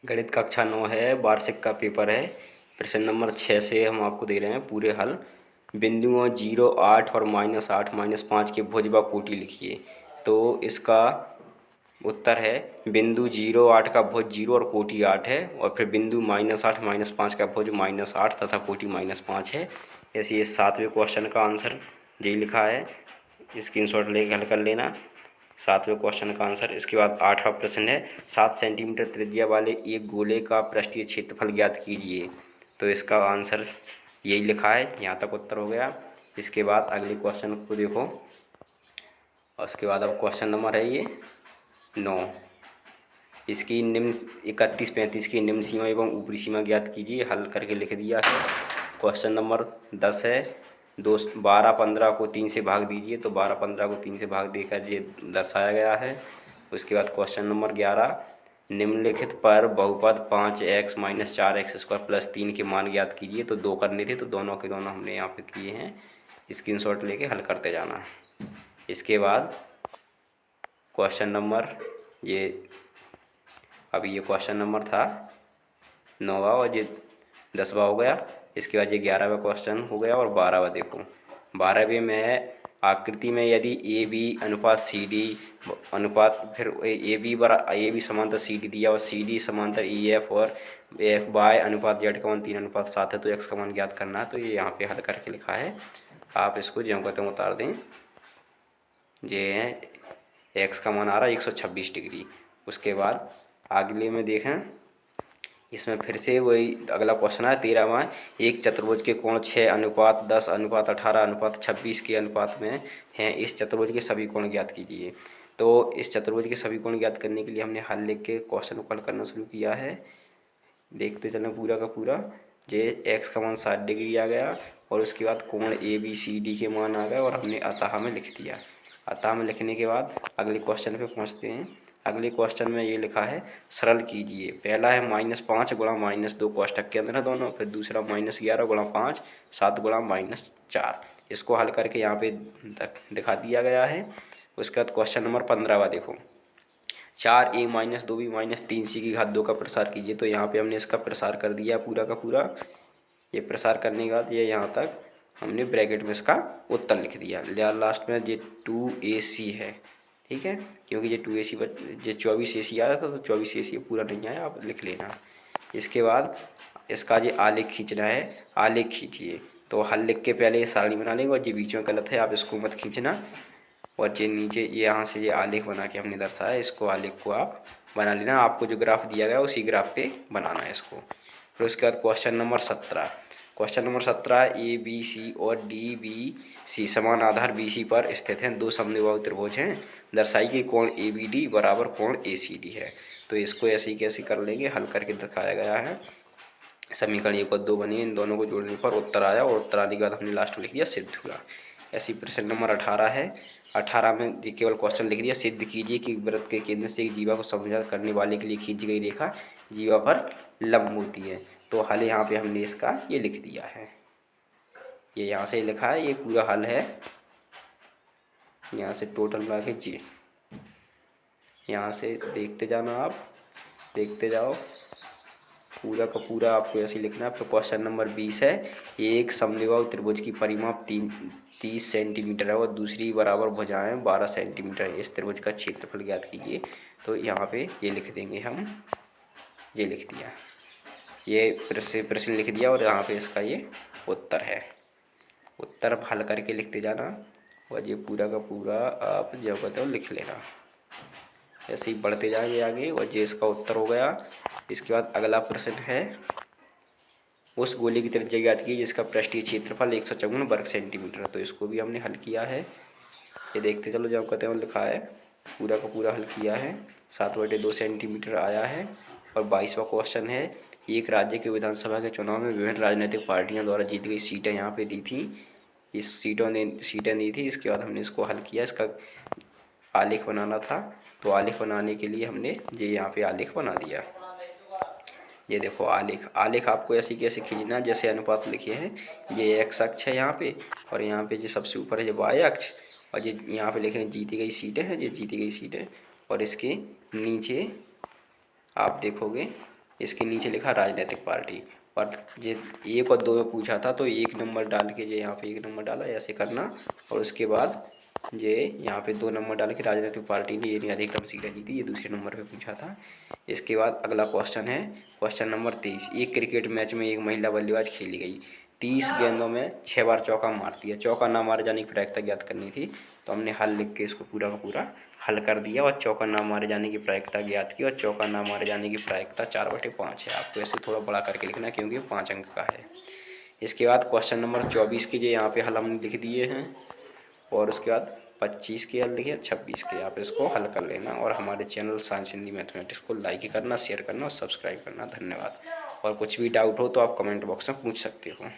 गणित कक्षा 9 है, वार्षिक का पेपर है। प्रश्न नंबर 6 से हम आपको दे रहे हैं पूरे हल। बिंदुओं 0, 8 और -8 -5 के भुज व कोटि लिखिए। तो इसका उत्तर है बिंदु 0, 8 का भुज 0 और कोटि 8 है, और फिर बिंदु -8 -5 का भुज -8 तथा कोटि -5 है। ऐसे ये 7वें क्वेश्चन का आंसर यही लिखा है, स्क्रीनशॉट लेके हल कर लेना। 7वें क्वेश्चन का आंसर। इसके बाद 8वां प्रश्न है 7 सेंटीमीटर त्रिज्या वाले एक गोले का पृष्ठीय क्षेत्रफल ज्ञात कीजिए। तो इसका आंसर यही लिखा है, यहाँ तक उत्तर हो गया। इसके बाद अगले क्वेश्चन को देखो, और उसके बाद अब क्वेश्चन नंबर है ये 9। इसकी निम्न 31 35 की निम्न सीमा एवं ऊपरी सीमा ज्ञात कीजिए। हल करके लिख दिया है। क्वेश्चन नंबर 10 है 12 15 को 3 से भाग दीजिए। तो 12 15 को 3 से भाग देकर ये दर्शाया गया है। उसके बाद क्वेश्चन नंबर 11, निम्नलिखित पर बहुपद 5x - 4x² + 3 के मान ज्ञात कीजिए। तो 2 करने थे, तो दोनों के दोनों हमने यहाँ पे किए हैं। स्क्रीनशॉट लेके हल करते जाना है। इसके बाद क्वेश्चन नंबर ये अभी ये क्वेश्चन नंबर था 9वां, और ये 10वां हो गया। इसके बाद ये 11वां क्वेश्चन हो गया, और 12वां देखो। 12वें में है आकृति में यदि ए बी अनुपात सी डी अनुपात, फिर ए बी समांतर सी डी दिया और सी डी समांतर ई एफ, और एफ बाय अनुपात जेड का मान 3:7 है, तो एक्स का मान ज्ञात करना है। तो ये यहाँ पे हल करके लिखा है, आप इसको ज्यों कहते हैं उतार दें। ये एक्स का मान आ रहा है 126 डिग्री। उसके बाद अगले में देखें, इसमें फिर से वही अगला क्वेश्चन है 13वां। एक चतुर्भुज के कोण 6:10:18:26 के अनुपात में हैं। इस चतुर्भुज के सभी कोण ज्ञात कीजिए। तो इस चतुर्भुज के सभी कोण ज्ञात करने के लिए हमने हल लिख के क्वेश्चन को हल करना शुरू किया है। देखते चलें पूरा का पूरा। जे एक्स का मान 60 डिग्री आ गया, और उसके बाद कोण ए बी सी डी के मान आ गए, और हमने अतः में लिख दिया। अतः में लिखने के बाद अगले क्वेश्चन पे पहुंचते हैं। अगले क्वेश्चन में ये लिखा है सरल कीजिए। पहला है -5 गुणा -2 कोष्ठक के अंदर है दोनों, फिर दूसरा -11 गुणा 5 7 गुणा -4। इसको हल करके यहाँ पे दिखा दिया गया है। उसके बाद क्वेश्चन नंबर 15वां देखो, 4a - 2b - 3c की घात 2 का प्रसार कीजिए। तो यहाँ पे हमने इसका प्रसार कर दिया पूरा का पूरा। ये प्रसार करने के बाद ये यहाँ तक हमने ब्रैकेट में इसका उत्तर लिख दिया। लास्ट में ये 2ac है, ठीक है, क्योंकि ये 2ac ये 24ac आया था, तो 24ac पूरा नहीं आया, आप लिख लेना। इसके बाद इसका ये आलेख खींचना है। आलेख खींचिए। तो हल लिख के पहले ये सारणी बना लेंगे, और ये बीच में गलत है, आप इसको मत खींचना। और ये नीचे ये यहाँ से ये आलेख बना के हमने दर्शाया, इसको आलेख को आप बना लेना। आपको जो ग्राफ दिया गया उसी ग्राफ पे बनाना है इसको। फिर उसके बाद question number 17। Question number 17, A B C और डी बी सी समान आधार बी सी पर स्थित हैं। दो समद्विबाहु त्रिभुज हैं। दर्शाइए कि कोण ए बी डी बराबर कोण ए सी डी है। तो इसको ऐसे ही कैसे कर लेंगे, हल करके दिखाया गया है। समीकरण 1 और 2 बनी, इन दोनों को जोड़ने पर उत्तर आया, और उत्तर आने के बाद हमने लास्ट में लिख दिया सिद्ध हुआ। ऐसी प्रश्न नंबर 18 है। 18 में केवल क्वेश्चन लिख दिया, सिद्ध कीजिए कि वृत्त के केंद्र से एक जीवा को समझौता करने वाले के लिए खींची गई रेखा जीवा पर लंब होती है। तो हल यहाँ पे हमने इसका ये लिख दिया है, ये यहाँ से लिखा है, ये पूरा हल है। यहाँ से टोटल मिला के जी, यहाँ से देखते जाना, आप देखते जाओ, पूरा का पूरा आपको ऐसे लिखना है। फिर क्वेश्चन नंबर 20 है, एक समद्विबाहु त्रिभुज की परिमाप 30 सेंटीमीटर है, और दूसरी बराबर भुजाएं 12 सेंटीमीटर है। इस त्रिभुज का क्षेत्रफल ज्ञात कीजिए। तो यहाँ पे ये लिख देंगे हम, ये लिख दिया, ये प्रश्न लिख दिया, और यहाँ पे इसका ये उत्तर है। उत्तर हल करके लिखते जाना, और ये पूरा का पूरा आप जो कहते हो लिख लेना। ऐसे ही बढ़ते जाएंगे आगे, और ये इसका उत्तर हो गया। इसके बाद अगला प्रश्न है, उस गोले की त्रिज्या ज्ञात कीजिए जिसका पृष्ठीय क्षेत्रफल 154 वर्ग सेंटीमीटर है। तो इसको भी हमने हल किया है, ये देखते चलो, जब कहते हैं लिखा है, पूरा का पूरा हल किया है। 7/2 सेंटीमीटर आया है। और 22वां क्वेश्चन है, एक राज्य के विधानसभा के चुनाव में विभिन्न राजनीतिक पार्टियों द्वारा जीती गई सीटें यहाँ पे दी थी। इस सीटें दी थी। इसके बाद हमने इसको हल किया, इसका आलेख बनाना था। तो आलेख बनाने के लिए हमने ये यहाँ पे आलेख बना दिया। ये देखो आलेख, आलेख आपको ऐसे कैसे खींचना, जैसे अनुपात लिखे हैं। ये एक्स अक्ष है यहाँ पे, और यहाँ पे जो सबसे ऊपर है ये वाई अक्ष, और ये यहाँ पे लिखे हैं जीती गई सीटें हैं, ये जीती गई सीटें। और इसके नीचे आप देखोगे इसके नीचे लिखा राजनीतिक पार्टी। पर ये 1 और 2 में पूछा था, तो 1 नंबर डाल के ये यहाँ पे 1 नंबर डाला, ऐसे करना। और उसके बाद ये यहाँ पे 2 नंबर डाल के राजनीतिक पार्टी ने ये अधिकतम सीटें जीती, ये दूसरे नंबर पे पूछा था। इसके बाद अगला क्वेश्चन है क्वेश्चन नंबर 23। एक क्रिकेट मैच में एक महिला बल्लेबाज खेली गई, 30 गेंदों में 6 बार चौका मारती है। चौका ना मारे जाने की प्रायिकता ज्ञात करनी थी, तो हमने हल लिख के इसको पूरा का पूरा हल कर दिया और चौका ना मारे जाने की प्रायिकता ज्ञात की। और चौका ना मारे जाने की प्रायिकता 4/5 है। आपको ऐसे थोड़ा बड़ा करके लिखना है क्योंकि 5 अंक का है। इसके बाद क्वेश्चन नंबर 24 के जो यहाँ पे हल हमने लिख दिए हैं, और उसके बाद 25 के हल लिखे, 26 के आप इसको हल कर लेना। और हमारे चैनल साइंस हिंदी मैथमेटिक्स को लाइक करना, शेयर करना और सब्सक्राइब करना। धन्यवाद। और कुछ भी डाउट हो तो आप कमेंट बॉक्स में पूछ सकते हो।